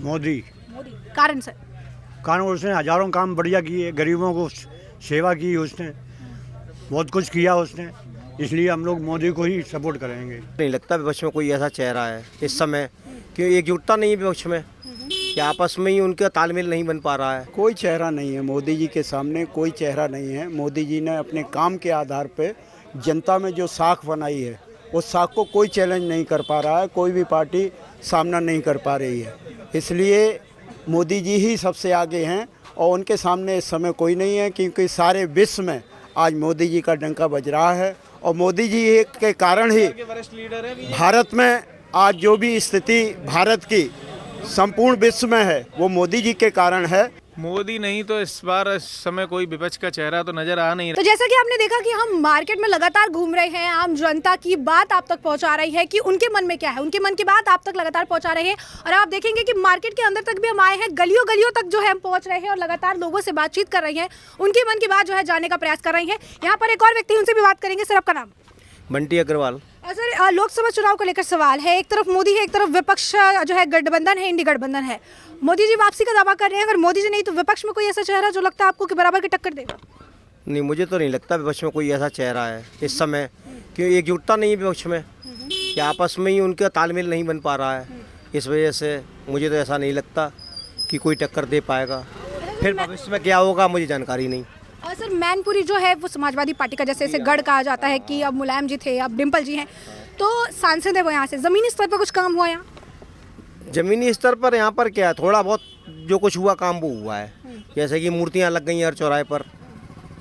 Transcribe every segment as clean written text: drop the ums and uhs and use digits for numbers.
मोदी। मोदी कारण सर? कारण उसने हजारों काम बढ़िया किए, गरीबों को सेवा की उसने, बहुत कुछ किया उसने, इसलिए हम लोग मोदी को ही सपोर्ट करेंगे। नहीं लगता विपक्ष में कोई ऐसा चेहरा है इस समय, क्योंकि एकजुटता नहीं है विपक्ष में, कि आपस में ही उनका तालमेल नहीं बन पा रहा है। कोई चेहरा नहीं है मोदी जी के सामने, कोई चेहरा नहीं है। मोदी जी ने अपने काम के आधार पे जनता में जो साख बनाई है उस साख को कोई चैलेंज नहीं कर पा रहा है, कोई भी पार्टी सामना नहीं कर पा रही है। इसलिए मोदी जी ही सबसे आगे हैं और उनके सामने इस समय कोई नहीं है, क्योंकि सारे विश्व में आज मोदी जी का डंका बज रहा है और मोदी जी के कारण ही भारत में आज जो भी स्थिति भारत की संपूर्ण विश्व में है वो मोदी जी के कारण है। मोदी नहीं तो इस बार इस समय कोई विपक्ष का चेहरा तो नजर आ नहीं तो जैसा कि आपने देखा कि हम मार्केट में लगातार घूम रहे हैं, आम जनता की बात आप तक पहुंचा रही है कि उनके मन में क्या है, उनके मन की बात आप तक लगातार पहुंचा रहे हैं। और आप देखेंगे कि मार्केट के अंदर तक भी हम आए हैं, गलियों गलियों तक जो है हम पहुंच रहे हैं और लगातार लोगों से बातचीत कर रहे हैं, उनके मन की बात जो है जानने का प्रयास कर रहे हैं। यहाँ पर एक और व्यक्ति, उनसे भी बात करेंगे। सर आपका नाम? बंटी अग्रवाल। सर लोकसभा चुनाव को लेकर सवाल है, एक तरफ मोदी है, एक तरफ विपक्ष जो है गठबंधन है, इंडी गठबंधन है। मोदी जी वापसी का दावा कर रहे हैं, अगर मोदी जी नहीं तो विपक्ष में कोई ऐसा चेहरा जो लगता है आपको कि बराबर की टक्कर देगा? नहीं, मुझे तो नहीं लगता विपक्ष में कोई ऐसा चेहरा है इस समय, क्योंकि एकजुटता नहीं है विपक्ष में, कि आपस में ही उनका तालमेल नहीं बन पा रहा है। इस वजह से मुझे तो ऐसा नहीं लगता कि कोई टक्कर दे पाएगा। फिर भविष्य में क्या होगा मुझे जानकारी नहीं। और सर मैनपुरी जो है वो समाजवादी पार्टी का जैसे गढ़ कहा जाता है कि अब मुलायम जी थे, अब डिम्पल जी हैं, तो सांसद है वो यहाँ से, ज़मीनी स्तर पर कुछ काम हुआ यहाँ? ज़मीनी स्तर पर यहाँ पर क्या है, थोड़ा बहुत जो कुछ हुआ काम वो हुआ है। जैसे कि मूर्तियाँ लग गई हैं हर चौराहे पर,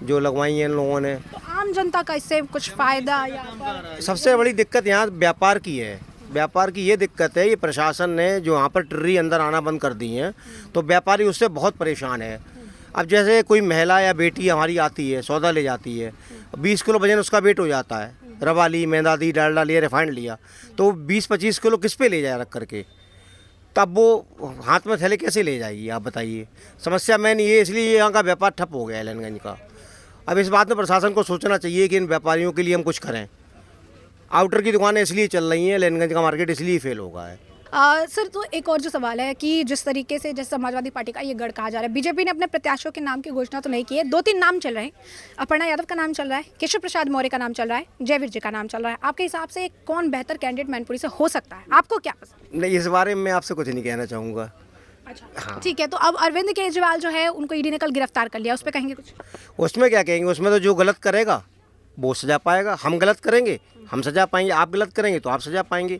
जो लगवाई हैं इन लोगों ने। तो आम जनता का इससे कुछ फ़ायदा या? सबसे बड़ी दिक्कत यहाँ व्यापार की है। व्यापार की ये दिक्कत है, ये प्रशासन ने जो यहाँ पर ट्ररी अंदर आना बंद कर दी हैं, तो व्यापारी उससे बहुत परेशान है। अब जैसे कोई महिला या बेटी हमारी आती है, सौदा ले जाती है, 20 किलो वजन उसका वेट हो जाता है, रवा ली, मैदा दी, डालडा लिया, रिफाइंड लिया, तो 20-25 किलो किस पे ले जाए रख करके, तब वो हाथ में थैले कैसे ले जाएगी आप बताइए। समस्या मेन ये, इसलिए यहाँ का व्यापार ठप हो गया है एलनगंज का। अब इस बात में प्रशासन को सोचना चाहिए कि इन व्यापारियों के लिए हम कुछ करें। आउटर की दुकानें इसलिए चल रही हैं, एलनगंज का मार्केट इसलिए फेल हो गया है। सर तो एक और जो सवाल है कि जिस तरीके से जैसे समाजवादी पार्टी का ये गढ़ कहा जा रहा है, बीजेपी ने अपने प्रत्याशियों के नाम की घोषणा तो नहीं की है, 2-3 नाम चल रहे हैं। अपर्णा यादव का नाम चल रहा है, केशव प्रसाद मौर्य का नाम चल रहा है, जयवीर जी का नाम चल रहा है। आपके हिसाब से कौन बेहतर कैंडिडेट मैनपुरी से हो सकता है? आपको क्या पसंद? नहीं, इस बारे में मैं आपसे कुछ नहीं कहना चाहूँगा। अच्छा ठीक है। तो अब अरविंद केजरीवाल जो है उनको ईडी ने कल गिरफ्तार कर लिया, उस पर कहेंगे कुछ? उसमें क्या कहेंगे, उसमें तो जो गलत करेगा वो सजा पाएगा। हम गलत करेंगे हम सजा पाएंगे, आप गलत करेंगे तो आप सजा पाएंगे।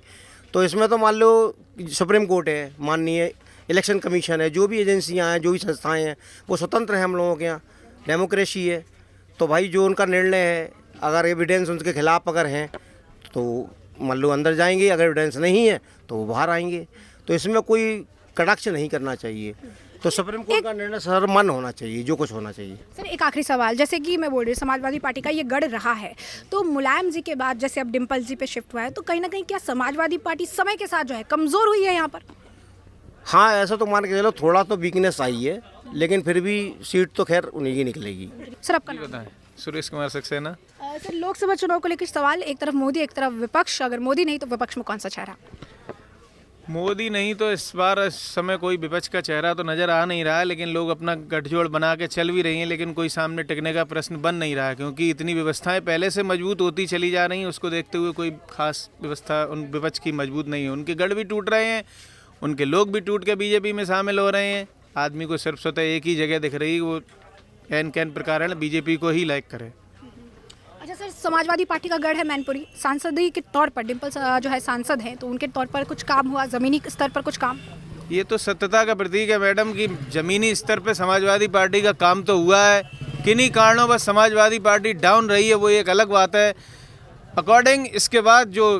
तो इसमें तो मान लो सुप्रीम कोर्ट है, माननीय इलेक्शन कमीशन है, जो भी एजेंसियां हैं, जो भी संस्थाएं हैं, वो स्वतंत्र हैं हम लोगों के यहाँ, डेमोक्रेसी है। तो भाई जो उनका निर्णय है, अगर एविडेंस उनके खिलाफ अगर हैं तो मान लो अंदर जाएंगे, अगर एविडेंस नहीं है तो वो बाहर आएंगे। तो इसमें कोई कटाक्ष नहीं करना चाहिए। तो सुप्रीम कोर्ट का निर्णय सर्वमान्य होना चाहिए, जो कुछ होना चाहिए। सर एक आखिरी सवाल, जैसे कि मैं बोल रही हूँ समाजवादी पार्टी का ये गढ़ रहा है, तो मुलायम जी के बाद जैसे अब डिम्पल जी पे शिफ्ट हुआ है, तो कहीं ना कहीं क्या समाजवादी पार्टी समय के साथ जो है कमज़ोर हुई है यहाँ पर? हाँ, ऐसा तो मान के चलो, थोड़ा तो वीकनेस आई है, लेकिन फिर भी सीट तो खैर उन्हीं की निकलेगी। सर आपका नाम? बताएं। सुरेश कुमार सक्सेना। सर लोकसभा चुनाव को लेकर सवाल, एक तरफ मोदी एक तरफ विपक्ष, अगर मोदी नहीं तो विपक्ष में कौन सा चेहरा? मोदी नहीं तो इस बार इस समय कोई विपक्ष का चेहरा तो नज़र आ नहीं रहा है, लेकिन लोग अपना गठजोड़ बना के चल भी रही हैं, लेकिन कोई सामने टिकने का प्रश्न बन नहीं रहा है, क्योंकि इतनी व्यवस्थाएं पहले से मजबूत होती चली जा रही हैं। उसको देखते हुए कोई खास व्यवस्था उन विपक्ष की मजबूत नहीं है। उनके गढ़ भी टूट रहे हैं, उनके लोग भी टूट के बीजेपी में शामिल हो रहे हैं। आदमी को सिर्फ स्वतः एक ही जगह दिख रही, वो कैन प्रकार बीजेपी को ही लाइक करे। अच्छा सर, समाजवादी पार्टी का गढ़ है मैनपुरी, सांसदी के तौर पर डिम्पल जो है सांसद हैं, तो उनके तौर पर कुछ काम हुआ, ज़मीनी स्तर पर कुछ काम? ये तो सत्यता का प्रतीक है मैडम कि ज़मीनी स्तर पे समाजवादी पार्टी का काम तो हुआ है। किन्हीं कारणों पर समाजवादी पार्टी डाउन रही है, वो एक अलग बात है। अकॉर्डिंग इसके बाद जो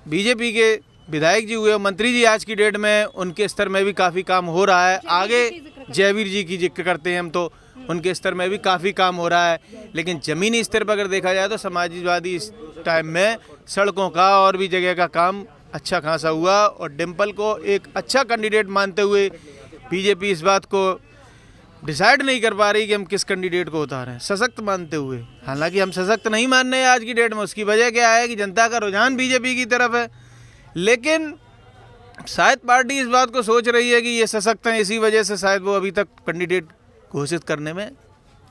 बीजेपी के विधायक जी हुए, मंत्री जी आज की डेट में, उनके स्तर में भी काफ़ी काम हो रहा है। आगे जयवीर जी की जिक्र करते हैं हम, तो उनके स्तर में भी काफ़ी काम हो रहा है। लेकिन ज़मीनी स्तर पर अगर देखा जाए तो समाजवादी इस टाइम में सड़कों का और भी जगह का काम अच्छा खासा हुआ, और डिम्पल को एक अच्छा कैंडिडेट मानते हुए बीजेपी इस बात को डिसाइड नहीं कर पा रही कि हम किस कैंडिडेट को उतारें, सशक्त मानते हुए। हालांकि हम सशक्त नहीं मान रहे हैं आज की डेट में। उसकी वजह क्या है कि जनता का रुझान बीजेपी की तरफ है, लेकिन शायद पार्टी इस बात को सोच रही है कि ये सशक्त हैं, इसी वजह से शायद वो अभी तक कैंडिडेट घोषित करने में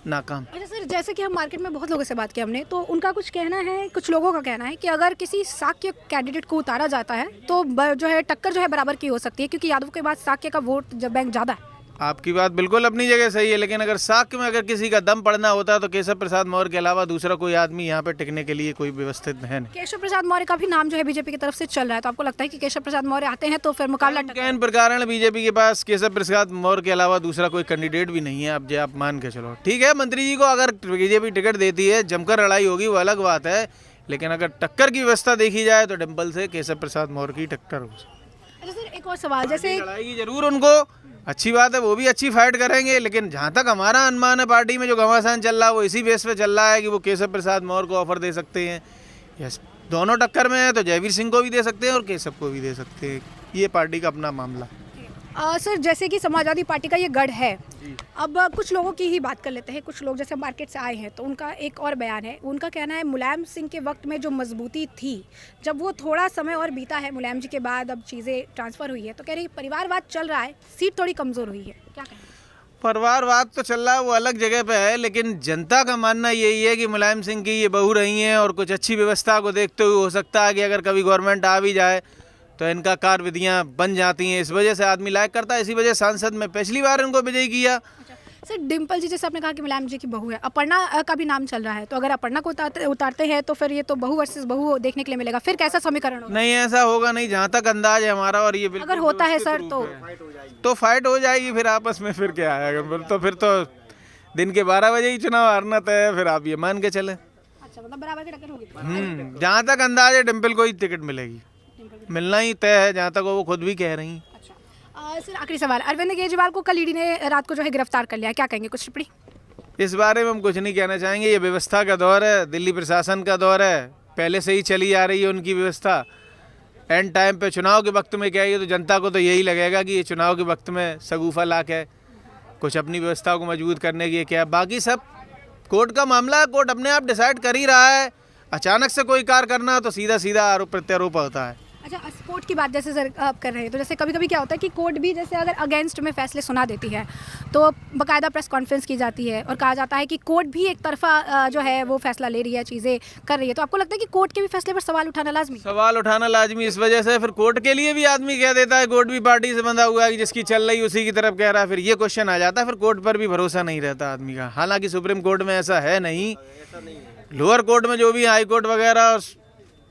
नाकाम। अच्छा सर, जैसे कि हम मार्केट में बहुत लोगों से बात की हमने, तो उनका कुछ कहना है, कुछ लोगों का कहना है कि अगर किसी साक्य कैंडिडेट को उतारा जाता है तो जो है टक्कर जो है बराबर की हो सकती है, क्योंकि यादव के बाद साक्य का वोट बैंक ज़्यादा है। आपकी बात बिल्कुल अपनी जगह सही है, लेकिन अगर साक्य में अगर किसी का दम पड़ना होता तो केशव प्रसाद मौर्य के अलावा दूसरा कोई आदमी यहाँ पे टिकने के लिए कोई व्यवस्थित है नहीं। केशव प्रसाद मौर्य का भी नाम जो है बीजेपी की तरफ से चल रहा है, तो आपको लगता है कि केशव प्रसाद मौर्य आते हैं तो फिर मुकाबला कैन प्रकार बीजेपी के पास केशव प्रसाद मौर्य के अलावा दूसरा कोई कैंडिडेट भी नहीं है। अब जो आप मान के चलो, ठीक है, मंत्री जी को अगर बीजेपी टिकट देती है, जमकर लड़ाई होगी, वो अलग बात है, लेकिन अगर टक्कर की व्यवस्था देखी जाए तो डिम्पल से केशव प्रसाद मौर्य की टक्कर हो सकती है। अच्छा सर, एक और सवाल, जैसे लड़ाई जरूर उनको, अच्छी बात है, वो भी अच्छी फाइट करेंगे, लेकिन जहाँ तक हमारा अनुमान है पार्टी में जो घमासान चल रहा है वो इसी बेस पे चल रहा है कि वो केशव प्रसाद मौर्य को ऑफर दे सकते हैं। यस, दोनों टक्कर में है तो जयवीर सिंह को भी दे सकते हैं और केशव को भी दे सकते हैं, ये पार्टी का अपना मामला। सर, जैसे कि समाजवादी पार्टी का ये गढ़ है, अब कुछ लोगों की ही बात कर लेते हैं। कुछ लोग जैसे मार्केट से आए हैं तो उनका एक और बयान है, उनका कहना है मुलायम सिंह के वक्त में जो मजबूती थी, जब वो थोड़ा समय और बीता है मुलायम जी के बाद, अब चीज़ें ट्रांसफ़र हुई है, तो कह रही परिवारवाद चल रहा है, सीट थोड़ी कमज़ोर हुई है, क्या कहें? परिवारवाद तो चल रहा है, वो अलग जगह पे है, लेकिन जनता का मानना यही है कि मुलायम सिंह की ये बहू रही हैं और कुछ अच्छी व्यवस्था को देखते हुए हो सकता है कि अगर कभी गवर्नमेंट आ भी जाए तो इनका कार्य विधियाँ बन जाती हैं, इस वजह से आदमी लायक करता है, इसी वजह से सांसद में पिछली बार इनको विजयी किया। सर, डिम्पल जी जैसे आपने कहा कि मुलायम जी की बहू है, अपर्णा का भी नाम चल रहा है, तो अगर अपर्णा को उतारते हैं तो फिर ये तो बहू वर्सेस बहू देखने के लिए मिलेगा, फिर कैसा समीकरण होगा? नहीं, ऐसा होगा नहीं, जहाँ तक अंदाज है हमारा, और ये अगर होता है सर तो फाइट हो जाएगी फिर आपस में, फिर क्या है, फिर तो दिन के 12 बजे ही चुनाव हारना तय है, फिर आप ये मान के चले। अच्छा, मतलब बराबर की टक्कर होगी। जहाँ तक अंदाज है डिम्पल को ही टिकट मिलेगी, मिलना ही तय है, जहाँ तक वो खुद भी कह रही हैं। सर, आखिरी सवाल, अरविंद केजरीवाल को कल ईडी ने रात को जो है गिरफ्तार कर लिया, क्या कहेंगे, कुछ टिप्पणी? इस बारे में हम कुछ नहीं कहना चाहेंगे, ये व्यवस्था का दौर है, दिल्ली प्रशासन का दौर है, पहले से ही चली आ रही है उनकी व्यवस्था। एंड टाइम पे चुनाव के वक्त में क्या है, तो जनता को तो यही लगेगा कि ये चुनाव के वक्त में सगुफा लाके है, कुछ अपनी व्यवस्था को मजबूत करने की क्या है, बाकी सब कोर्ट का मामला है, कोर्ट अपने आप डिसाइड कर ही रहा है। अचानक से कोई कार्य करना तो सीधा सीधा आरोप प्रत्यारोप होता है। अच्छा, कोर्ट की बात जैसे सर आप कर रहे हैं, तो जैसे कभी कभी क्या होता है कि कोर्ट भी जैसे अगर अगेंस्ट में फैसले सुना देती है तो बाकायदा प्रेस कॉन्फ्रेंस की जाती है और कहा जाता है कि कोर्ट भी एक तरफा जो है वो फैसला ले रही है, चीज़ें कर रही है, तो आपको लगता है कि कोर्ट के भी फैसले पर सवाल उठाना लाजमी? सवाल उठाना लाजमी, इस वजह से फिर कोर्ट के लिए भी आदमी कह देता है कोर्ट भी पार्टी से बंधा हुआ है कि जिसकी चल रही उसी की तरफ कह रहा है, फिर ये क्वेश्चन आ जाता है, फिर कोर्ट पर भी भरोसा नहीं रहता आदमी का। हालांकि सुप्रीम कोर्ट में ऐसा है नहीं, लोअर कोर्ट में जो भी हाई कोर्ट वगैरह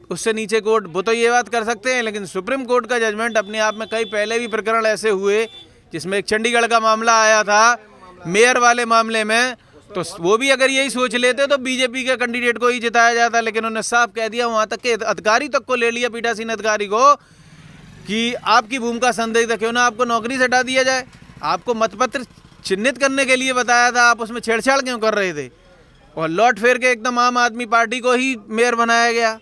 उससे नीचे कोर्ट, वो तो ये बात कर सकते हैं, लेकिन सुप्रीम कोर्ट का जजमेंट अपने आप में, कई पहले भी प्रकरण ऐसे हुए जिसमें एक चंडीगढ़ का मामला आया था मेयर वाले मामले में, तो वो भी अगर यही सोच लेते तो बीजेपी के कैंडिडेट को ही जिताया जाता, लेकिन उन्होंने साफ कह दिया, वहाँ तक के अधिकारी तक को ले लिया, पीठासीन अधिकारी को, कि आपकी भूमिका संदिग्ध है, क्यों ना आपको नौकरी से हटा दिया जाए। आपको मतपत्र चिन्हित करने के लिए बताया था, आप उसमें छेड़छाड़ क्यों कर रहे थे? और लौट फेर के एकदम आम आदमी पार्टी को ही मेयर बनाया गया,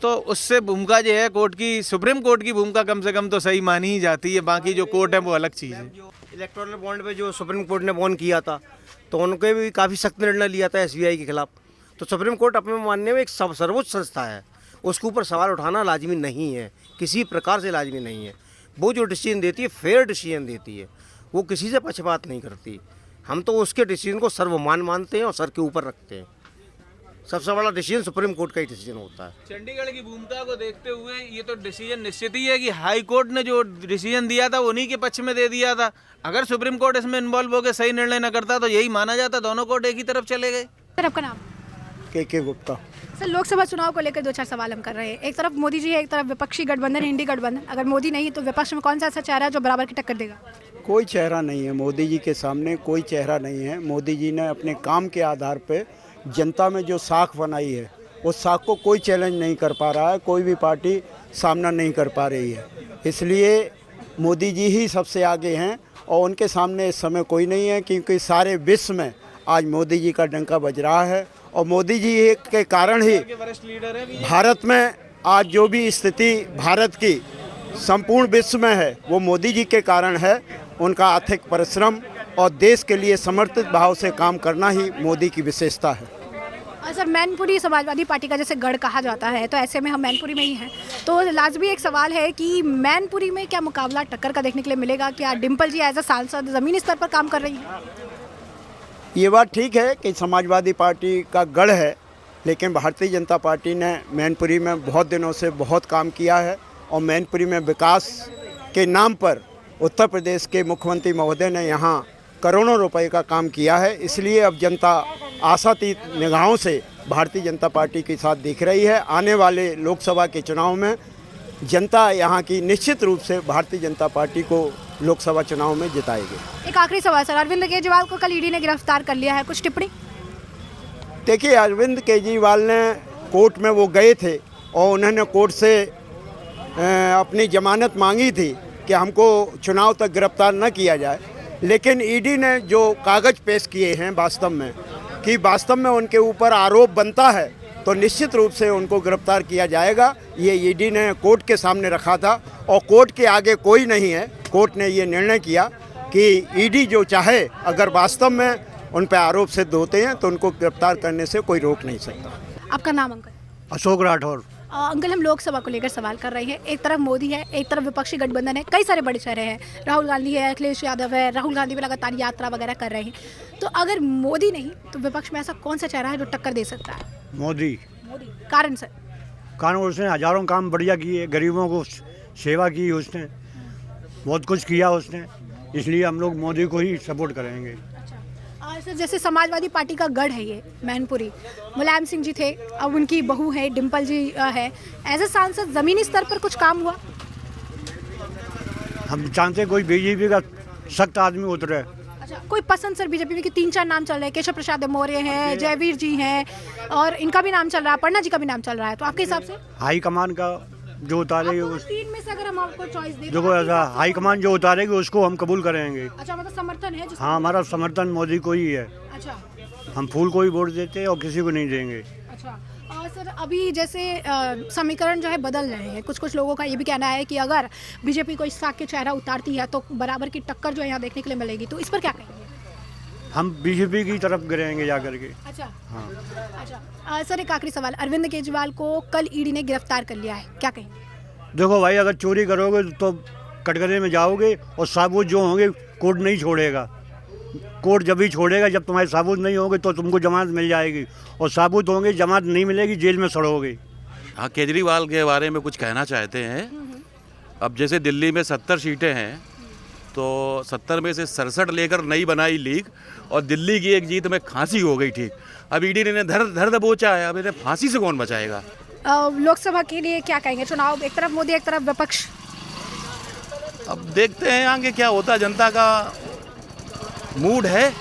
तो उससे भूमिका जो है कोर्ट की, सुप्रीम कोर्ट की भूमिका कम से कम तो सही मानी ही जाती है, बाकी जो कोर्ट है वो अलग चीज़ है। इलेक्टोरल बॉन्ड पे जो सुप्रीम कोर्ट ने बॉन्ड किया था तो उनके भी काफ़ी सख्त निर्णय लिया था एसबीआई के खिलाफ, तो सुप्रीम कोर्ट अपने मानने में एक सर्वोच्च संस्था है, उसके ऊपर सवाल उठाना लाजमी नहीं है, किसी प्रकार से लाजमी नहीं है। वो जो डिसीजन देती है फेयर डिसीजन देती है, वो किसी से पक्षपात नहीं करती। हम तो उसके डिसीजन को सर्वमान मानते हैं और सर के ऊपर रखते हैं। सबसे बड़ा डिसीजन सुप्रीम कोर्ट का ही डिसीजन होता है। चंडीगढ़ की भूमिका को देखते हुए ये तो डिसीजन निश्चित ही है कि हाई कोर्ट ने जो डिसीजन दिया था उन्हीं के पक्ष में दे दिया था। अगर सुप्रीम कोर्ट इसमें इन्वॉल्व होकर सही निर्णय न करता तो यही माना जाता, दोनों कोर्ट एक ही तरफ चले गए। सर, आपका नाम? के गुप्ता। सर, लोकसभा चुनाव को लेकर 2-4 सवाल हम कर रहे हैं। एक तरफ मोदी जी है, एक तरफ विपक्षी गठबंधन, इंडी गठबंधन। अगर मोदी नहीं तो विपक्ष में कौन सा ऐसा चेहरा है जो बराबर की टक्कर देगा? कोई चेहरा नहीं है मोदी जी के सामने, कोई चेहरा नहीं है। मोदी जी ने अपने काम के आधार पे जनता में जो साख बनाई है उस साख को कोई चैलेंज नहीं कर पा रहा है, कोई भी पार्टी सामना नहीं कर पा रही है। इसलिए मोदी जी ही सबसे आगे हैं और उनके सामने इस समय कोई नहीं है, क्योंकि सारे विश्व में आज मोदी जी का डंका बज रहा है और मोदी जी के कारण ही भारत में आज जो भी स्थिति भारत की संपूर्ण विश्व में है वो मोदी जी के कारण है। उनका अथक परिश्रम और देश के लिए समर्पित भाव से काम करना ही मोदी की विशेषता है। सर मैनपुरी समाजवादी पार्टी का जैसे गढ़ कहा जाता है, तो ऐसे में हम मैनपुरी में ही हैं, तो लाजमी एक सवाल है कि मैनपुरी में क्या मुकाबला टक्कर का देखने के लिए मिलेगा? क्या डिम्पल जी एज अ सांसद ज़मीनी स्तर पर काम कर रही हैं? ये बात ठीक है कि समाजवादी पार्टी का गढ़ है, लेकिन भारतीय जनता पार्टी ने मैनपुरी में बहुत दिनों से बहुत काम किया है और मैनपुरी में विकास के नाम पर उत्तर प्रदेश के मुख्यमंत्री महोदय ने यहाँ करोड़ों रुपए का काम किया है। इसलिए अब जनता आशातीत निगाहों से भारतीय जनता पार्टी के साथ दिख रही है। आने वाले लोकसभा के चुनाव में जनता यहाँ की निश्चित रूप से भारतीय जनता पार्टी को लोकसभा चुनाव में जिताएगी। एक आखिरी सवाल सर, अरविंद केजरीवाल को कल ईडी ने गिरफ्तार कर लिया है, कुछ टिप्पणी? देखिए, अरविंद केजरीवाल ने कोर्ट में वो गए थे और उन्होंने कोर्ट से अपनी जमानत मांगी थी कि हमको चुनाव तक गिरफ्तार न किया जाए, लेकिन ईडी ने जो कागज़ पेश किए हैं वास्तव में उनके ऊपर आरोप बनता है तो निश्चित रूप से उनको गिरफ्तार किया जाएगा। ये ईडी ने कोर्ट के सामने रखा था और कोर्ट के आगे कोई नहीं है। कोर्ट ने ये निर्णय किया कि ईडी जो चाहे, अगर वास्तव में उन पर आरोप सिद्ध होते हैं तो उनको गिरफ्तार करने से कोई रोक नहीं सकता। आपका नाम अंकल? अशोक राठौर। अंकल, हम लोकसभा को लेकर सवाल कर रहे हैं। एक तरफ मोदी है, एक तरफ विपक्षी गठबंधन है, कई सारे बड़े चेहरे हैं, राहुल गांधी है, अखिलेश यादव है, राहुल गांधी भी लगातार यात्रा वगैरह कर रहे हैं। तो अगर मोदी नहीं तो विपक्ष में ऐसा कौन सा चेहरा है जो टक्कर दे सकता है? मोदी। कारण सर? कारण उसने हजारों काम बढ़िया किए, गरीबों को सेवा की उसने, बहुत कुछ किया उसने, इसलिए हम लोग मोदी को ही सपोर्ट करेंगे। और सर जैसे समाजवादी पार्टी का गढ़ है ये मैनपुरी, मुलायम सिंह जी थे, अब उनकी बहू है, डिम्पल जी है, एज ए सांसद ज़मीनी स्तर पर कुछ काम हुआ? हम जानते कोई बीजेपी का सख्त आदमी उतरे। अच्छा, कोई पसंद सर बीजेपी में? कि 3-4 नाम चल रहे हैं, केशव प्रसाद मौर्य हैं, जयवीर जी हैं, और इनका भी नाम चल रहा है, पन्ना जी का भी नाम चल रहा है, तो आपके हिसाब से हाई कमान का जो उतारेगी आपको 3 में से अगर हम आपको चॉइस दें जो ऐसा हाई कमान जो उतारेगी उसको हम कबूल करेंगे। अच्छा, मतलब समर्थन है हाँ, हमारा समर्थन मोदी को ही है। अच्छा हम फूल को ही वोट देते हैं और किसी को नहीं देंगे। अच्छा। और सर अभी जैसे समीकरण जो है बदल रहे हैं, कुछ लोगों का ये भी कहना है कि अगर बीजेपी को इस साख के चेहरा उतारती है तो बराबर की टक्कर जो है यहाँ देखने के लिए मिलेगी, तो इस पर क्या कहेंगे? हम बीजेपी की तरफ गिरेंगे जा करके। अच्छा। हाँ। अच्छा सर, एक आखिरी सवाल, अरविंद केजरीवाल को कल ईडी ने गिरफ्तार कर लिया है, क्या कहेंगे? देखो भाई, अगर चोरी करोगे तो कटघरे में जाओगे और साबुत जो होंगे कोर्ट नहीं छोड़ेगा। कोर्ट जब ही छोड़ेगा जब तुम्हारे साबुत नहीं होंगे तो तुमको जमानत मिल जाएगी, और साबुत होंगे जमानत नहीं मिलेगी, जेल में सड़ोगे। हाँ, केजरीवाल के बारे में कुछ कहना चाहते हैं। अब जैसे दिल्ली में 70 सीटें हैं तो 70 में से 67 लेकर नई बनाई लीग, और दिल्ली की एक जीत में खांसी हो गई। ठीक, अब ईडी ने धर दबोचा है, अब इन्हें फांसी से कौन बचाएगा? लोकसभा के लिए क्या कहेंगे? चुनाव एक तरफ मोदी एक तरफ विपक्ष, अब देखते हैं आगे क्या होता है। जनता का मूड है।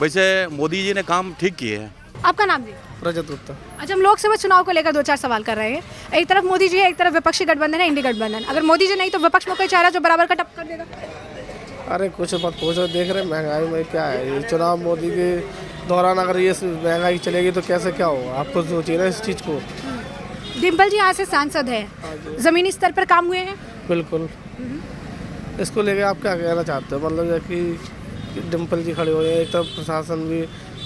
वैसे मोदी जी ने काम ठीक किए हैं। आपका नाम जी? रजत गुप्ता। अच्छा, हम लोकसभा चुनाव को लेकर 2-4 सवाल कर रहे हैं। एक तरफ मोदी जी है, एक तरफ विपक्षी गठबंधन है, इंडी गठबंधन। अगर मोदी जी नहीं तो विपक्ष में कोई चेहरा जो बराबर का टक्कर देगा? अरे कुछ मत पूछो, देख रहे महंगाई में क्या है। ये चुनाव मोदी के दौरान अगर ये महंगाई चलेगी तो कैसे क्या होगा, आपको सोचिए ना इस चीज़ को। डिम्पल जी यहाँ से सांसद है, ज़मीनी स्तर पर काम हुए हैं? बिल्कुल। इसको लेके आप क्या कहना चाहते हो? मतलब कि डिम्पल जी खड़े हुए हैं, एक तरफ प्रशासन भी,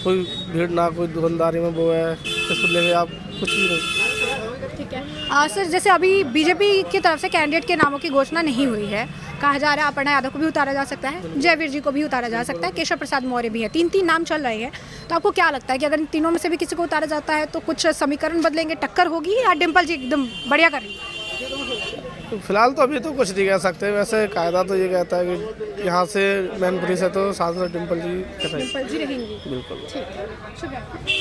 कोई भीड़ ना कोई दुकानदारी में वो है, इसको लेके आप कुछ भी नहीं। ठीक है सर, जैसे अभी बीजेपी की तरफ से कैंडिडेट के नामों की घोषणा नहीं हुई है, कहा जा रहा है अपर्णा यादव को भी उतारा जा सकता है, जयवीर जी को भी उतारा जा सकता है, केशव प्रसाद मौर्य भी है, 3 नाम चल रहे हैं। तो आपको क्या लगता है कि अगर इन तीनों में से भी किसी को उतारा जाता है तो कुछ समीकरण बदलेंगे, टक्कर होगी, या डिम्पल जी एकदम बढ़िया कर रही है? तो फिलहाल तो अभी तो कुछ नहीं कह सकते। वैसे कायदा तो ये कहता है कि यहाँ से मैनपुरी से तो सांसद डिम्पल जी डिम्पल जी रहेंगी। बिल्कुल। ठीक है, शुक्रिया।